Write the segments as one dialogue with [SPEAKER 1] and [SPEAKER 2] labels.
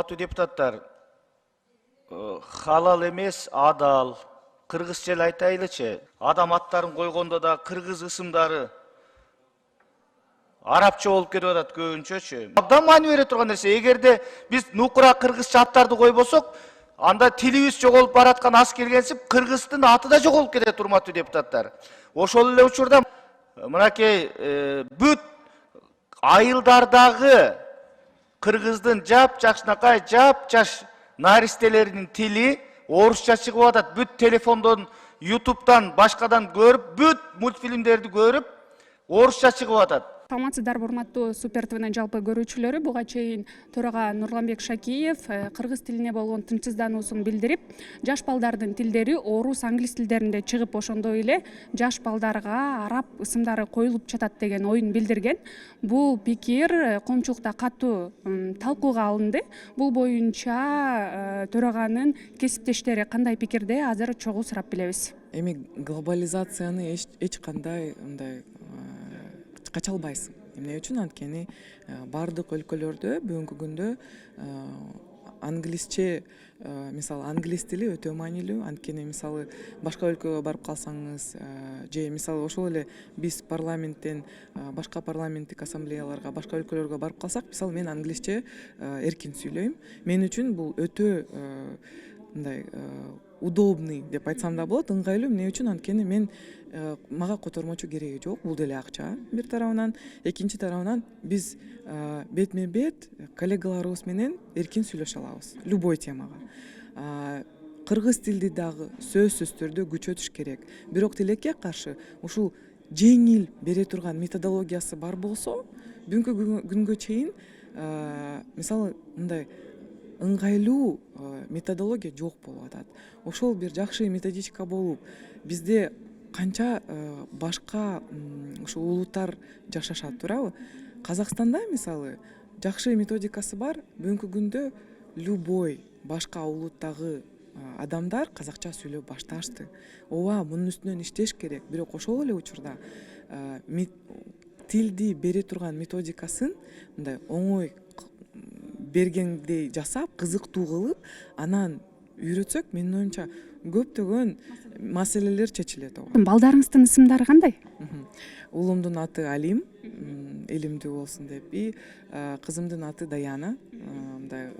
[SPEAKER 1] урматтуу депутаттар, халал эмес, адал, кыргызча эле айтайлычы. Адам аттарын койгондо да кыргыз ысымдары арабча болуп кетип атат көбүнчөчү. Абдан маани бере турган нерсе. Эгерде биз нукура кыргызча аттарды койбосок, анда тилибиз жоголуп бараткан аз келгенсип, кыргыздын аты да жоголуп кетет, урматтуу депутаттар. Ошол эле учурда мынакей бүт айылдардагы кыргыздын жапжакшынакай жапжаш наристелеринин тили орусча чыгып атат. Бүт телефондон, ютубтан, башкадан көрүп, бүт мультфильмдерди көрүп, орусча чыгып атат.
[SPEAKER 2] Саламатсыздарбы, урматтуу Супер ТВнин жалпы көрүүчүлөрү. Буга чейин төрага Нурланбек Шакиев кыргыз тилине болгон тынчсыздануусун билдирип, жаш балдардын тилдери орус, англис тилдеринде чыгып, ошондой эле жаш балдарга араб ысымдары коюлуп жатат деген оюн билдирген. Бул пикир коомчулукта катуу талкууга алынды. Бул боюнча төраганын кесиптештери кандай пикирде, азыр чогуу сурап билебиз.
[SPEAKER 3] Эми глобализацияны эч кандай мындай кача албайсың. Эмне үчүн? Анткени бардык өлкөлөрдө бүгүнкү күндө англисче, мисалы англис тили өтө маанилүү. Анткени мисалы башка өлкөгө барып калсаңыз, же мисалы ошол эле биз парламенттен башка парламенттик ассамблеяларга, башка өлкөлөргө барып калсак, мисалы мен англисче эркин сүйлөйм. Мен үчүн бул өтө мындай удобный деп айтсам да болот, ыңгайлуу. Эмне үчүн? Анткени мен мага котормочу кереги жок. Бул деле акча бир тарабынан, экинчи тарабынан биз бетме бет коллегаларыбыз менен эркин сүйлөшө алабыз любой темага. Кыргыз тилди дагы сөзсүз түрдө күчөтүш керек. Бирок тилекке каршы ушул жеңил бере турган методологиясы бар болсо, бүгүнкү күнгө чейин мисалы мындай ыңгайлуу методология жок болуп атат. Ошол бир жакшы методичка болуп, бизде канча башка ошо улуттар жашашат, туурабы? Казакстанда мисалы жакшы методикасы бар. Бүгүнкү күндө любой башка улуттагы адамдар казакча сүйлөп башташты. Ооба, мунун үстүнөн иштеш керек. Бирок ошол эле учурда тилди бере турган методикасын мындай оңой бергендей жасап, кызыктуу кылып, анан үйрөтсөк, менин оюмча көптөгөн маселелер чечилет.
[SPEAKER 2] Балдарыңыздын ысымдары кандай?
[SPEAKER 3] Уулумдун аты Алим, элимдүү болсун деп, кызымдын аты Даяна, мындай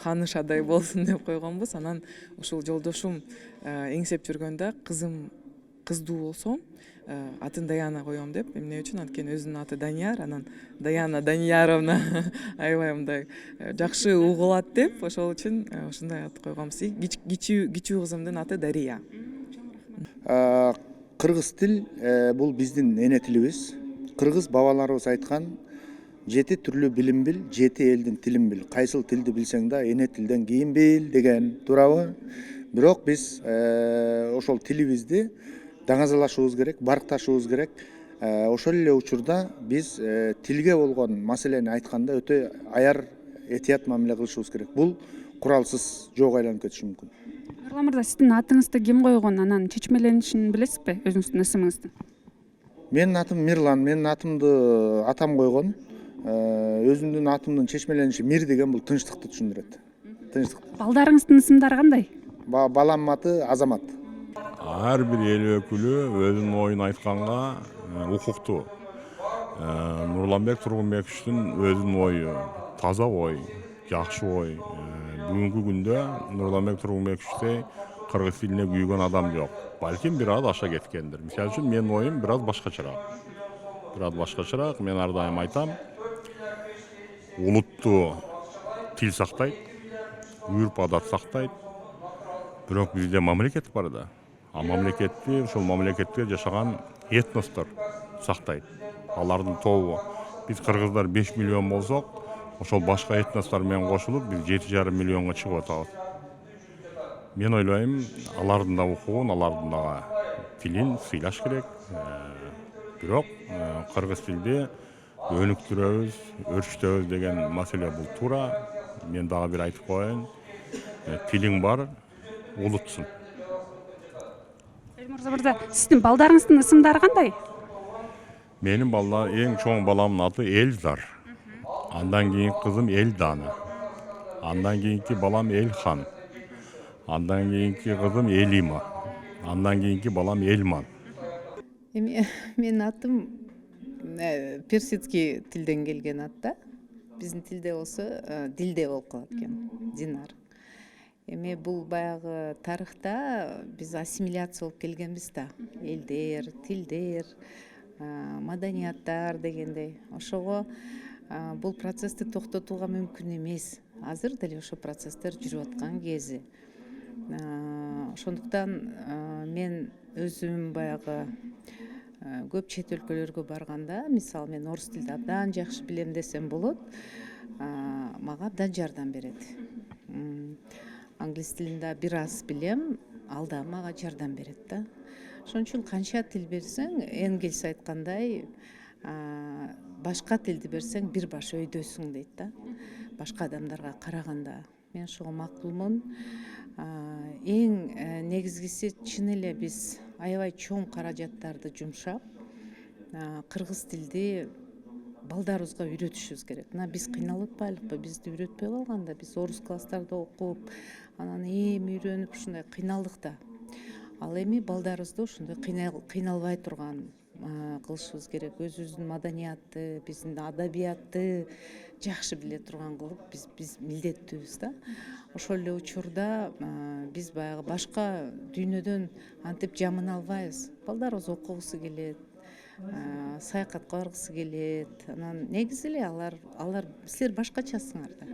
[SPEAKER 3] ханышадай болсун деп койгонбуз. Анан ушул жолдошум эңсеп жүргөндө кызым кыздуу болсо, атын Даяна коем деп. Эмне үчүн? Анткени өзүнүн аты Данияр, анан Даяна Данияровна аябай мындай жакшы угулат деп, ошол үчүн ушундай ат койгонбуз. Кичүү кызымдын аты Дария.
[SPEAKER 4] Кыргыз тил бул биздин эне тилибиз. Кыргыз бабаларыбыз айткан, 7 түрлүү билим бил, 7 элдин тилин бил. Кайсыл тилди билсең да эне тилден кийин бил деген, туурабы? Бирок биз ошол тилибизди даңазалашыбыз керек, баркташыбыз керек. Ошол эле учурда биз тилге болгон маселени айтканда өтө аяр, этият мамиле кылышыбыз керек. Бул куралсыз жоого айланып кетиши мүмкүн.
[SPEAKER 2] Нурлан мырза, сиздин атыңызды ким койгон, анан чечмеленишин билесизби, өзүңүздүн ысымыңыздын?
[SPEAKER 4] Менин атым Мирлан, менин атымды атам койгон. Өзүмдүн атымдын чечмелениши Мир деген, бул тынчтыкты түшүндүрөт. Тынчтык.
[SPEAKER 2] Балдарыңыздын ысымдары кандай?
[SPEAKER 4] Балам аты Азамат.
[SPEAKER 5] Ар бир эл өкүлү өзүнүн оюн айтканга укуктуу. Нурланбек Тургунбековичтин өзүнүн ою таза ой, жакшы ой. Бүгүнкү күндө Нурланбек Тургунбековичтей кыргыз тилине күйгөн адам жок. Балким бир аз аша кеткендир. Мисалы үчүн менин оюм бир аз башкачараак. Мен ар дайым айтам, улутту тил сактайт, үрп адат сактайт. Бирок бизде мамлекет бар да. Мамлекетти, ошол мамлекетте жашаган этностор сактайт. Алардын тобу. Биз кыргыздар 5 миллион болсок, ошол башка этностор менен кошулуп, биз 7,5 миллионго чыгып атабыз. Мен ойлойм, алардын да укугун, алардын да тилин сыйлаш керек. Бирок кыргыз тилди өнүктүрөбүз, өрчүтөбүз деген маселе бул туура. Мен дагы бир айтып коеюн. Тилиң бар, улутсун.
[SPEAKER 2] Мырза, сиздин балдарыңыздын ысымдары кандай?
[SPEAKER 5] Менин балдар, эң чоң баламдын аты Эльдар. Андан кийин кызым Элдана. Андан кийинки балам Элхан. Андан кийинки кызым Элима. Андан кийинки балам Элман.
[SPEAKER 6] Эми менин атым персидский тилден келген ат да. Биздин тилде болсо дилде болуп калат экен. Динар. Эми бул баягы тарыхта биз ассимиляция болуп келгенбиз да. Элдер, тилдер, маданияттар дегендей. Ошого бул процессти токтотууга мүмкүн эмес. Азыр деле ошо процесстер жүрүп аткан кези. Ошондуктан мен өзүм баягы көп чет өлкөлөргө барганда, мисалы мен орус тилди абдан жакшы билем десем болот, мага абдан жардам берет. Англис тилинде бир аз билем, ал да мага жардам берет да. Ошон үчүн канча тил берсең, Энгельс айткандай, башка тилди берсең бир баш өйдөсүң дейт да. Башка адамдарга караганда. Мен ошого макулмун. Эң негизгиси чын эле биз аябай чоң каражаттарды жумшап, кыргыз тилди балдарыбызга үйрөтүшүбүз керек. Мына биз кыйналып атпайлыкпы? Бизди үйрөтпөй калганда, биз орус класстарда окуп, анан үйрөнүп ушундай кыйналдык да. Ал эми балдарыбызды ушундай кыйналбай турган кылышыбыз керек. Өзүбүздүн маданиятты, биздин адабиятты жакшы биле турган кылып биз милдеттүүбүз да. Ошол эле учурда биз баягы башка дүйнөдөн антип жамына албайбыз. Балдарыбыз окугусу келет, саякатка баргысы келет. Анан негизи эле алар силер башкачасыңар да.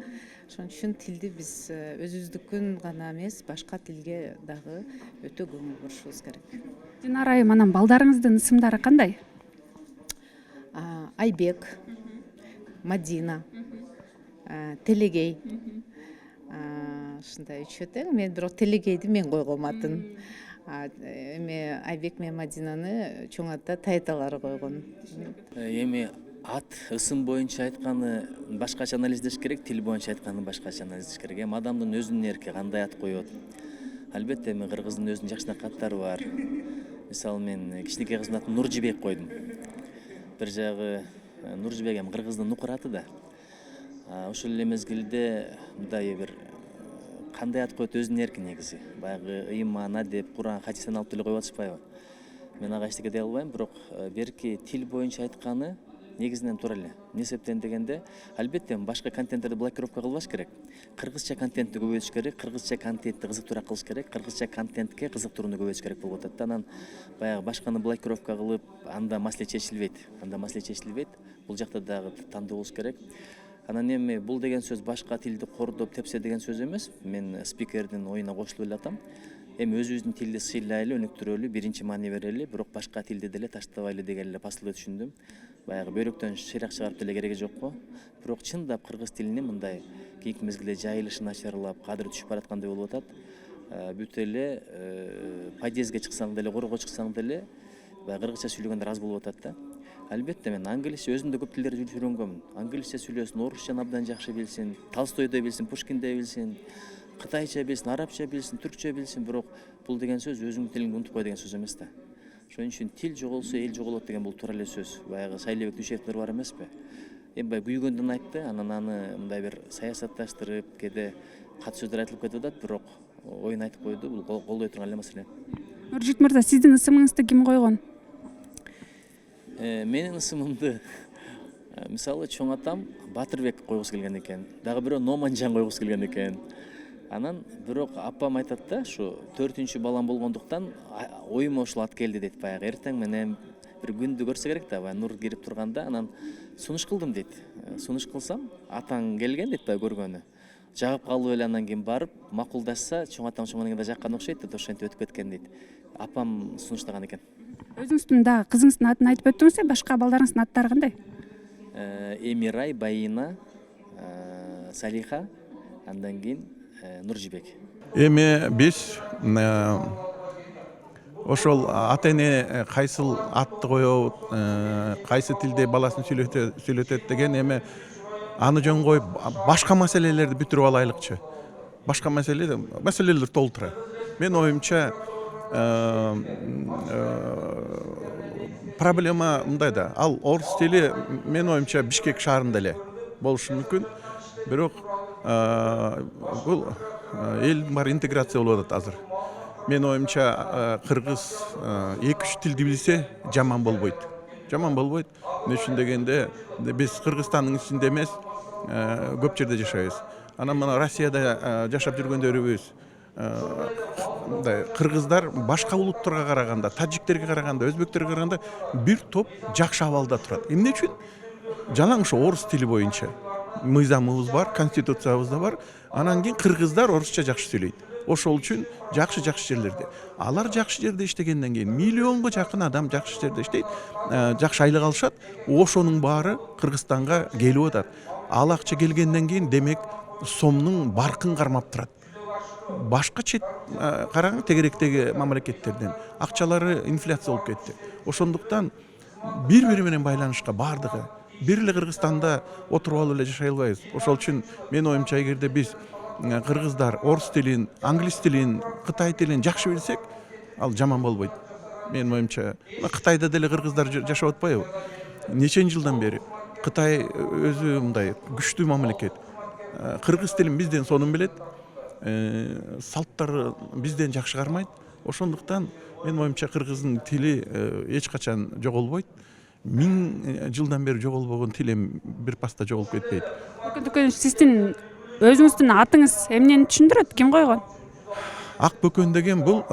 [SPEAKER 6] Ошон үчүн тилди биз өзүбүздүкүн гана эмес, башка тилге дагы өтө көңүл бурушубуз керек.
[SPEAKER 2] Динара айым, анан балдарыңыздын ысымдары кандай?
[SPEAKER 6] Айбек, Мадина, Телегей. Ушундай үчөө тең. Мен бирок Телегейди мен койгом атын. Эми Айбек менен Мадинаны чоң атта тайталары койгон.
[SPEAKER 7] Эми ат ысым боюнча айтканы башкача анализдеш керек, тил боюнча айтканы башкача анализдеш керек. Эми адамдын өзүнүн эрки кандай ат коет. Албетте эми кыргыздын өзүнүн жакшынакай аттары бар. Мисалы мен кичинекей кыздын атын Нуржибек койдум. Бир жагы Нуржибек эми кыргыздын нукур аты да. Ошол эле мезгилде мындай бир кандай ат коет өзүнүн эрки негизи. Баягы ыйман, адеп, Куран, хадистен алып деле коюп атышпайбы? Мен ага эчтеке дей албайм, бирок берки тил боюнча айтканы негизинен туура эле. Эмне себептен дегенде, албетте башка контенттерди блокировка кылбаш керек. Кыргызча контентти көбөйтүш керек, кыргызча контентти кызыктуураак кылыш керек, кыргызча контентке кызыктырууну көбөйтүш керек болуп атат. Анан баягы башканы блокировка кылып, анда маселе чечилбейт. Бул жакта дагы тандоо болуш керек. Анан эми бул деген сөз башка тилди кордоп тепсе деген сөз эмес. Мен спикердин оюна кошулуп эле атам. Эми өзүбүздүн тилди сыйлайлы, өнүктүрөлү, биринчи маани берели, бирок башка тилди деле таштабайлы деген эле посылды түшүндүм. Баягы бөйрөктөн шыйрак чыгарып деле кереги жок го. Бирок чындап кыргыз тилинин мындай кийинки мезгилде жайылышы начарлап, кадыры түшүп бараткандай болуп атат. Бүт эле подъездге чыксаң деле, корго чыксаң деле баягы кыргызча сүйлөгөндөр аз болуп атат да. Албетте мен англисче өзүм да көп тилдерди үйрөнгөнмүн. Англисче сүйлөсүн, орусчаны абдан жакшы билсин, Толстойду билсин, Пушкинди билсин, кытайча билсин, арабча билсин, түркчө билсин, бирок бул деген сөз өзүңдүн тилиңди унутуп кой деген сөз эмес да. Ошон үчүн тил жоголсо эл жоголот деген бул туура эле сөз. Баягы Шайлебек Дүйшевдер бар эмеспи? Эми баягы күйгөндөн айтты, анан аны мындай бир саясатташтырып, кээде кат сөздөр айтылып кетип атат, бирок оюн айтып койду. Бул колдой турган эле маселе.
[SPEAKER 2] Нуржит мырза, сиздин ысымыңызды ким койгон?
[SPEAKER 7] Менин ысымымды мисалы чоң атам Батырбек койгусу келген экен. Дагы бирөө Номанжан койгусу келген экен. Анан бирок апам айтат да, ушу 4-үнчү балам болгондуктан оюма ушул ат келди дейт. Баягы эртең менен бир күндү көрсө керек да, баягы нур кирип турганда, анан сунуш кылдым дейт. Сунуш кылсам, атаң келген дейт баягы көргөнү. Жагып калып эле анан кийин барып макулдашса, чоң атам ошондон кийин да жаккан окшойт дейт, ошентип өтүп кеткен дейт. Апам сунуштаган экен.
[SPEAKER 2] Өзүңүздүн дагы кызыңыздын атын айтып өттүңүз, башка балдарыңыздын аттары кандай?
[SPEAKER 7] Эмирай, Байина, Салиха, андан кийин Нуржибек.
[SPEAKER 8] Эми биз ошол ата эне кайсыл атты коет, кайсы тилде баласын сүйлөтөт деген эми аны жөн коюп башка маселелерди бүтүрүп алайлыкчы. Башка маселелер толтура. Мен оюмча проблема мындай да. Ал орус тили мен оюмча Бишкек шаарында эле болушу мүмкүн. Бирок бул эл бар интеграция болуп атат азыр. Мен оюмча кыргыз 2-3 тилди билсе жаман болбойт. Жаман болбойт. Эмне үчүн дегенде биз Кыргызстандын ичинде эмес, көп жерде жашайбыз. Анан мына Россияда жашап жүргөндөрүбүз кыргыздар башка улуттарга караганда, таджиктерге караганда, өзбектерге караганда бир топ жакшы абалда турат. Эмне үчүн? Жалаң ошо орус тили боюнча мыйзамыбыз бар, конституциябыз да бар. Анан кийин кыргыздар орусча жакшы сүйлөйт. Ошол үчүн жакшы жерлерде. Алар жакшы жерде иштегенден кийин миллионго жакын адам жакшы жерде иштейт, жакшы айлык алышат. Ошонун баары Кыргызстанга келип атат. Ал акча келгенден кийин демек сомдун баркын кармап турат. Башка чет караң тегеректеги мамлекеттерден акчалары инфляция болуп кетти. Ошондуктан бири менен байланышка бардыгы бир эле Кыргызстанда отуруп алып эле жашай албайбыз. Ошол үчүн мен оюмча эгерде биз кыргыздар орус тилин, англис тилин, кытай тилин жакшы билсек, ал жаман болбойт. Менин оюмча, Кытайда деле кыргыздар жашап атпайбы? Нечен жылдан бери Кытай өзү мындай күчтүү мамлекет. Кыргыз тилин бизден сонун билет, салттары бизден жакшы кармайт. Ошондуктан менин оюмча кыргыздын тили эч качан жоголбойт. 1000 жылдан бери жоголбогон тил бир паста жоголуп кетпейт.
[SPEAKER 2] Бөкөн сиздин өзүңүздүн атыңыз эмнени түшүндүрөт? Ким койгон?
[SPEAKER 8] Ак бөкөн деген бул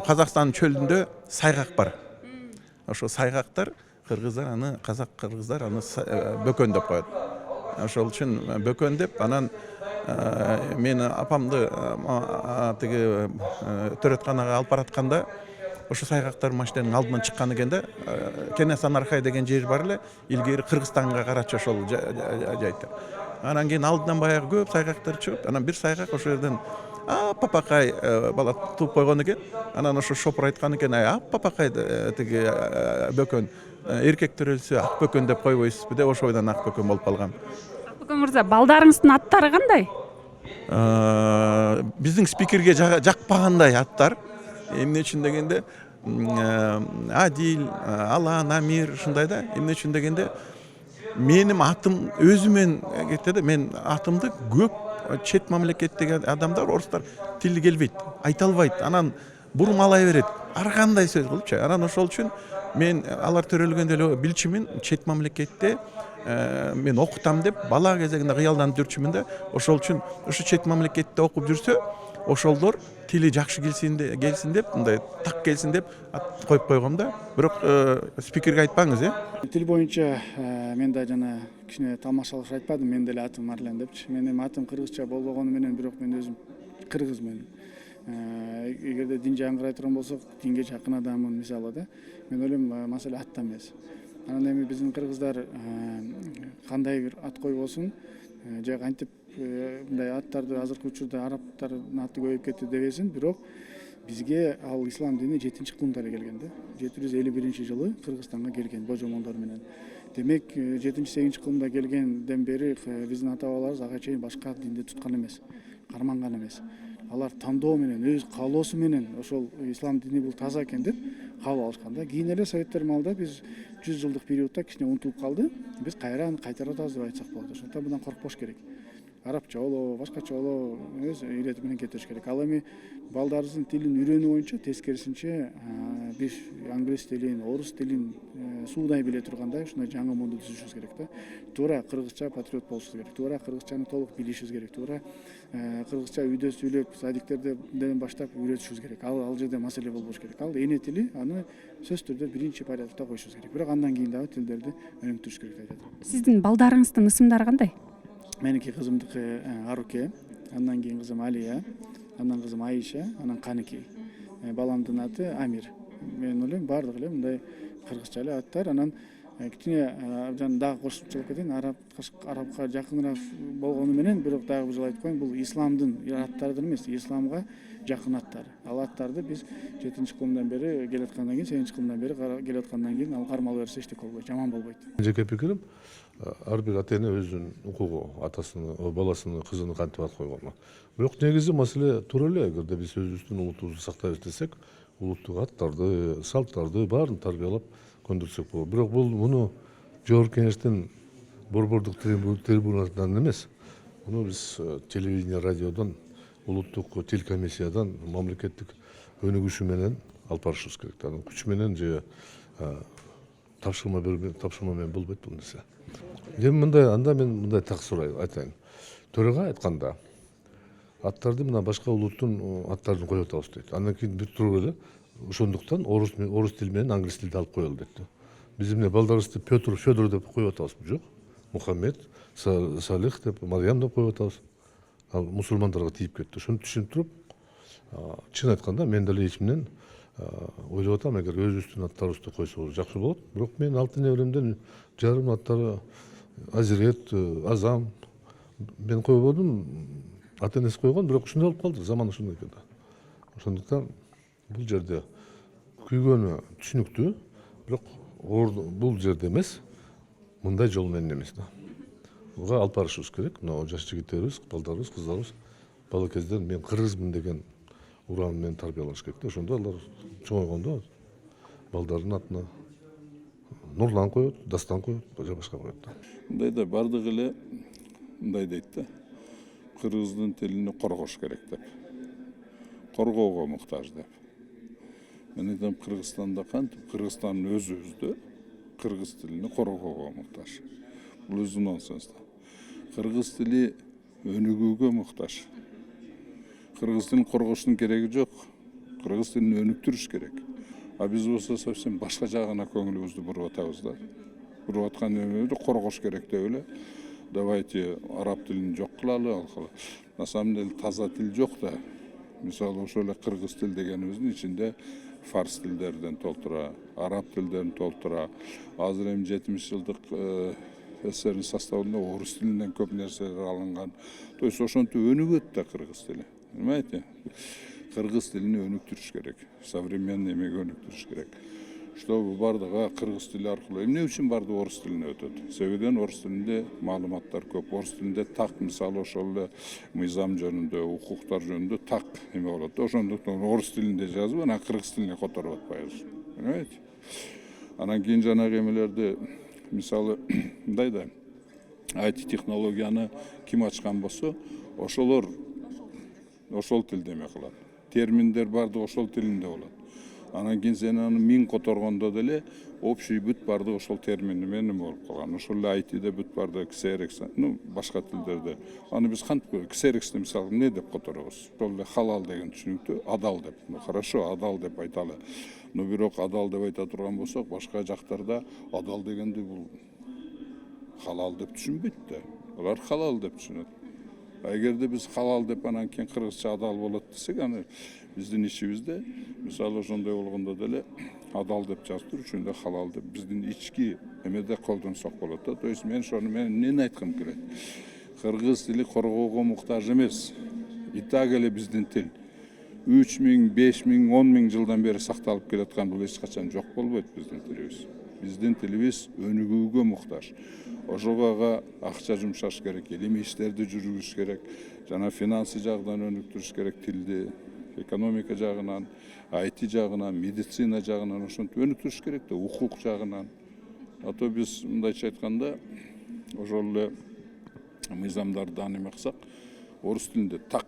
[SPEAKER 8] Казакстандын чөлүндө сайгак бар. Ошо сайгактар кыргыздар аны кыргыздар аны бөкөн деп коет. Ошол үчүн бөкөн деп, анан мени апамды тиги төрөтканага алып баратканда ошо сайгактар машинанын алдынан чыккан экен да, Кенесанархай деген жер бар эле, илгери Кыргызстанга карачы ошол жайттар. Анан кийин алдынан баягы көп сайгактар чыгып, анан бир сайгак ошол жерден папакай бала тууп койгон экен. Анан ошо шопур айткан экен, папакай тиги бөкөн эркектер өлсө ак бөкөн деп койбойсузбу деп, ошо бойдон ак бөкөн болуп калгам.
[SPEAKER 2] Бөкөн мырза, балдарыңыздын аттары кандай?
[SPEAKER 8] Биздин спикерге жакпагандай аттар. Эмне үчүн дегенде Адил, Алан, Амир ушундай да. Эмне үчүн дегенде менин атым өзүмен кетти да. Мен атымды көп чет мамлекеттеги адамдар, орустар тили келбейт, айта албайт. Анан бурмалай берет. Ар кандай сөз кылыпчы. Анан ошол үчүн мен алар төрөлгөндө эле билчүмүн, чет мамлекетте мен окутам деп бала кезегинде кыялданып жүрчүмүн да. Ошол үчүн ушу чет мамлекетте окуп жүрсө, ошолдор тили жакшы келсин деп, мындай так келсин деп коюп койгом да. Бирок спикерге айтпаңыз,
[SPEAKER 9] Тил боюнча мен да жана кичине тамашалаш айтпадым, мен деле атым Марлен депчи. Менин атым кыргызча болбогону менен, бирок мен өзүм кыргызмын. Эгерде дин жагын карай турган болсок, динге жакын адаммын мисалы да. Мен ойлойм, маселе атта эмес. Анан эми биздин кыргыздар кандай бир ат койбосун, же кантип мындай аттарды азыркы учурда арабтардын аты көбөйүп кетти дебесин, бирок бизге ал ислам дини 7-кылымда эле келген да. 751-жылы Кыргызстанга келген божомолдор менен. Демек 7-8 кылымда келгенден бери биздин ата бабаларыбыз ага чейин башка динди туткан эмес, карманган эмес. Алар тандоо менен, өз каалоосу менен ошол ислам дини бул таза экен деп кабыл алышкан да. Кийин эле советтер маалда биз 100 жылдык периодда кичине унутулуп калды. Биз кайра аны кайтаратабыз деп айтсак болот. Ошондуктан мындан коркпош керек. Арабча болобу, башкача болобу, өз ирети менен кетиш керек. Ал эми балдарыбыздын тилин үйрөнүү боюнча тескерисинче биз англис тилин, орус тилин суудай биле тургандай ушундай жаңы муунду түзүшүбүз керек да. Туура кыргызча патриот болушубуз керек. Туура кыргызчаны толук билишибиз керек. Туура кыргызча үйдө сүйлөп, садиктерден баштап үйрөтүшүбүз керек. Ал жерде маселе болбош керек. Ал эне тили, аны сөз түрдө биринчи порядокто коюшубуз керек. Бирок андан кийин дагы тилдерди өнүктүрүш керек деп айтат.
[SPEAKER 2] Сиздин балдарыңыздын ысымдары кандай?
[SPEAKER 9] Меники кызымдыкы Аруке, андан кийин кызым Алия, андан кызым Айша, анан Каныки. Баламдын аты Амир. Мен ойлойм баардыгы эле мындай кыргызча эле аттар. Анан кичине жана дагы кошумчалап кетейин, арабка жакыныраак болгону менен, бирок дагы бир жолу айтып коеюн, бул исламдын аттарыдан эмес, исламга жакын аттар. Ал аттарды биз 7-кылымдан бери келаткандан кийин, 8-кылымдан бери келаткандан кийин ал кармалып берсе эчтеке болбойт, жаман болбойт.
[SPEAKER 10] Жеке пикирим, ар бир ата эне өзүнүн укугу, атасынын, баласынын, кызынын кантип ат койгону. Бирок негизи маселе туура эле, эгерде биз өзүбүздүн улутубузду сактайбыз десек, улуттук аттарды, салттарды баарын тарбиялап көндүрсөк болот. Бирок бул муну жогорку кеңештин борбордук трибуналарынан эмес, Муну биз телевидение, радиодон, улуттук тил комиссиядан мамлекеттик өнүгүшү менен алып барышыбыз керек. Анын күчү менен же тапшырма менен болбойт бул нерсе. Эми мен мындай так сурай айтайын. Төрага айтканда аттарды мына башка улуттун аттарын коюп атабыз дейт. Андан кийин бүт туруп эле ошондуктан орус тили менен англис тилди алып коелу дейт. Биз эмне балдарыбызды Петр, Федор деп коюп атабызбы? Жок. Мухаммед, Салих деп, Мариям деп коюп атабыз. Ал мусулмандарга тийип кетти. Ошону түшүнүп туруп, чын айтканда мен деле ичимден ойлоп атам, эгер өзүбүздүн аттарыбызды койсобуз жакшы болот. Бирок мен алтын неберемден жарым аттары Азирет, Азам мен койбодум. Ата энеси койгон, бирок ушундай болуп калды. Заман ушундай экен да. Ошондуктан бул жерде күйгөнү түшүнүктүү, бирок бул жерде эмес, мындай жол менен эмес да. Буга алып барышыбыз керек. Мына жаш жигиттерибиз, балдарыбыз, кыздарыбыз бала кезден мен кыргызмын деген уран менен тарбиялаш керек да. Ошондо алар чоңойгондо балдардын атына Нурлан коет, Дастан коет, же башка коет да.
[SPEAKER 11] Мындай да бардыгы эле мындай дейт да. Кыргыздын тилини коргош керек деп. Коргоого муктаж деп. Мен айтам, Кыргызстанда кантип, Кыргызстандын өзүбүздө кыргыз тилини коргоого муктаж. Бул өзү нонсенс да. Кыргыз тили өнүгүүгө муктаж. Кыргыз тилин коргоштун кереги жок. Кыргыз тилин өнүктүрүш керек. А биз болсо совсем башка жагына көңүлүбүздү буруп атабыз да. Буруп аткан эмеди коргош керек деп эле. Давайте араб тилин жок кылалы. На самом деле таза тил жок да. Мисалы ошол эле кыргыз тил дегенибиздин ичинде фарс тилдерден толтура, араб тилдерин толтура. Азыр эми 70 жылдык СССРдин составында орус тилинен көп нерселер алынган. То есть ошентип өнүгөт да кыргыз тили. Понимаете? Кыргыз тилини өнүктүрүш керек. Современный эмеге өнүктүрүш керек. Чтобы бардыгы кыргыз тили аркылуу эмне үчүн бардыгы орус тилине өтөт? Себебиден орус тилинде маалыматтар көп. Орус тилинде так, мисалы ошол эле мыйзам жөнүндө, укуктар жөнүндө так эме болот. Ошондуктан орус тилинде жазып, анан кыргыз тилине которуп атпайбыз. Понимаете? Анан кийин жанагы эмелерди, мисалы мындай да, IT технологияны ким ачкан болсо, ошолор ошол тилде эме кылат. Терминдер бардыгы ошол тилинде болот. Анан кийин сен аны 1000 которгондо деле общий бүт бардыгы ошол термини менен болуп калган. Ошол эле IT-де бүт бардыгы Xerox, башка тилдерде. Аны биз кантип Xerox'ты мисалы эмне деп которобуз? Ошол эле халал деген түшүнүктүү, адал деп. Хорошо, адал деп айталы. Но бирок адал деп айта турган болсок, башка жактарда адал дегенди бул халал деп түшүнбөйт да. Алар халал деп түшүнөт. Эгерде биз халал деп анан кийин кыргызча адал болот десек, аны биздин ичибизде мисалы ошондой болгондо деле адал деп жазып туруп, үчүндө халал деп биздин ички эмеде колдонсок болот да. То есть мен ошону эмнени айткым келет? Кыргыз тили коргоого муктаж эмес. И так эле биздин тил 3000, 5000, 10000 жылдан бери сакталып келаткан, бул эч качан жок болбойт биздин тилибиз. Биздин тилибиз өнүгүүгө муктаж. Ошого акча жумшаш керек, илимий иштерди жүргүзүш керек, жана финансы жагынан өнүктүрүш керек тилди, экономика жагынан, IT жагынан, медицина жагынан ошентип өнүктүрүш керек да, укук жагынан. А то биз мындайча айтканда, ошол эле мыйзамдардан эме кылсак, орус тилинде так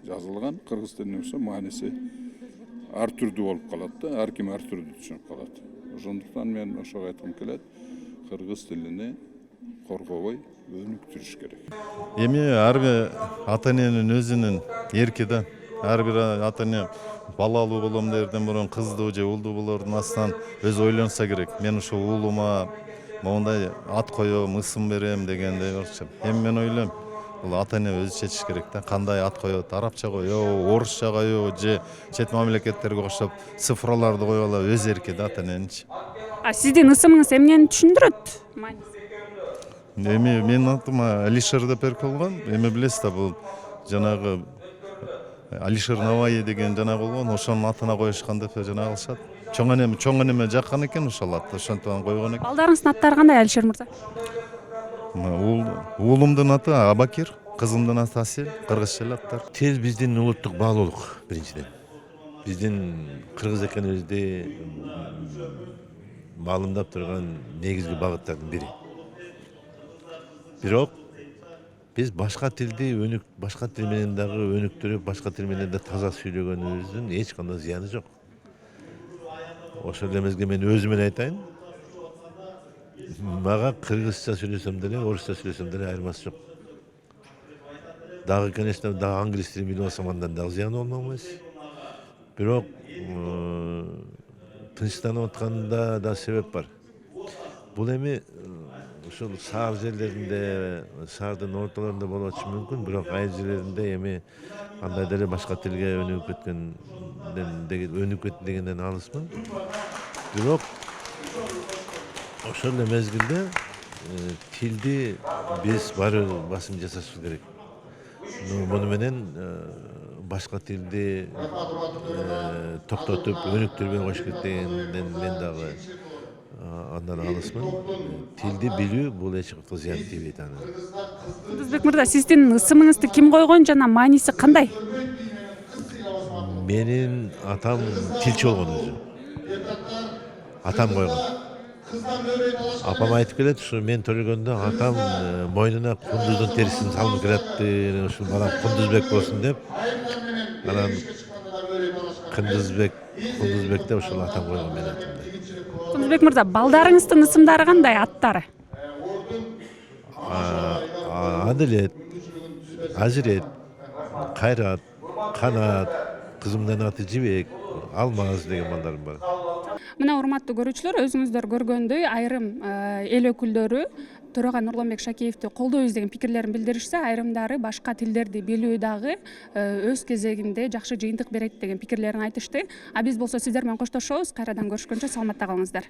[SPEAKER 11] жазылган, кыргыз тилинде болсо мааниси ар түрдүү болуп калат да, ар ким ар түрдүү түшүнүп калат. Ошондуктан мен ошого айткым келет, кыргыз тилини коргобой өнүктүрүш керек.
[SPEAKER 12] Эми ар бир ата эненин өзүнүн эрки да. Ар бир ата эне балалуу болом дерден мурун кыздуу же улдуу болордун астынан өзү ойлонса керек. Мен ушул уулума моундай ат коем, ысым берем дегендей болчу. Эми мен ойлойм, бул ата эне өзү чечиш керек да. Кандай ат коет? Арабча коебу, орусча коебу же чет мамлекеттерге окшоп цифраларды коюп алабы? Өз эрки да ата эненинчи.
[SPEAKER 2] А сиздин ысымыңыз эмнени түшүндүрөт?
[SPEAKER 12] Эми менин атым Алишер деп берип койгон. Эми билесиз да, бул жанагы Алишер Наваи деген жанагы болгон, ошонун атына коюшкан деп жанагы алышат. Чоң энеме жаккан экен ошол атты, ошентип койгон экен.
[SPEAKER 2] Балдарыңыздын аттары кандай, Алишер мырза?
[SPEAKER 12] Уулумдун аты Абакир, кызымдын аты Асел, кыргызча эле аттар.
[SPEAKER 13] Тил биздин улуттук баалуулук биринчиден. Биздин кыргыз экенибизди маалымдап турган негизги багыттардын бири. Бирок Биз башка тилди башка тил менен дагы өнүктүрүп, башка тил менен да таза сүйлөгөнүбүздүн эч кандай зыяны жок. Ошол эле мезгилде мен өзүмөн айтайын. Мага кыргызча сүйлөсөм деле, орусча сүйлөсөм деле айырмасы жок. Дагы, конечно, дагы англис тилин билип алсам андан дагы зыяны болмок эмес. Бирок тынчтанып атканда да себеп бар. Бул эми ушул шаар жерлеринде, шаардын ортолорунда болочу мүмкүн, бирок айыл жерлеринде эми андай деле башка тилге өнүгүп кетти дегенден алысмын. Бирок ошол эле мезгилде тилди биз барыбыр басым жасашыбыз керек. Муну менен башка тилди токтотуп өнүктүрбөй коюш керек дегенден мен дагы андан алысмын. Тилди билүү бул эч качан зыян тийбейт аны.
[SPEAKER 2] Кудусбек мырза, сиздин ысымыңызды ким койгон жана мааниси кандай?
[SPEAKER 13] Менин атам тилчи болгон өзү. Атам койгон. Апам айтып келет, ушу мен төрөлгөндө атам мойнуна кундуздун терисин салынып келатты, ушул балам Кундузбек болсун деп. Анан Кундузбек деп ушул атам койгон менин атымды.
[SPEAKER 2] Кудусбек мырза, балдарыңыздын ысымдары кандай, аттары?
[SPEAKER 13] Адилет, Ажирет, Кайрат, Канат, кызымдын аты Жибек, Алмаз деген балдарым бар.
[SPEAKER 2] Мына урматтуу көрүүчүлөр, өзүңүздөр көргөндөй айрым эл өкүлдөрү Төрага Нурланбек Шакеевди колдойбуз деген пикирлерин билдиришсе, айрымдары башка тилдерди билүү дагы өз кезегинде жакшы жыйынтык берет деген пикирлерин айтышты. А биз болсо сиздер менен коштошобуз. Кайрадан көрүшкөнчө саламатта калыңыздар.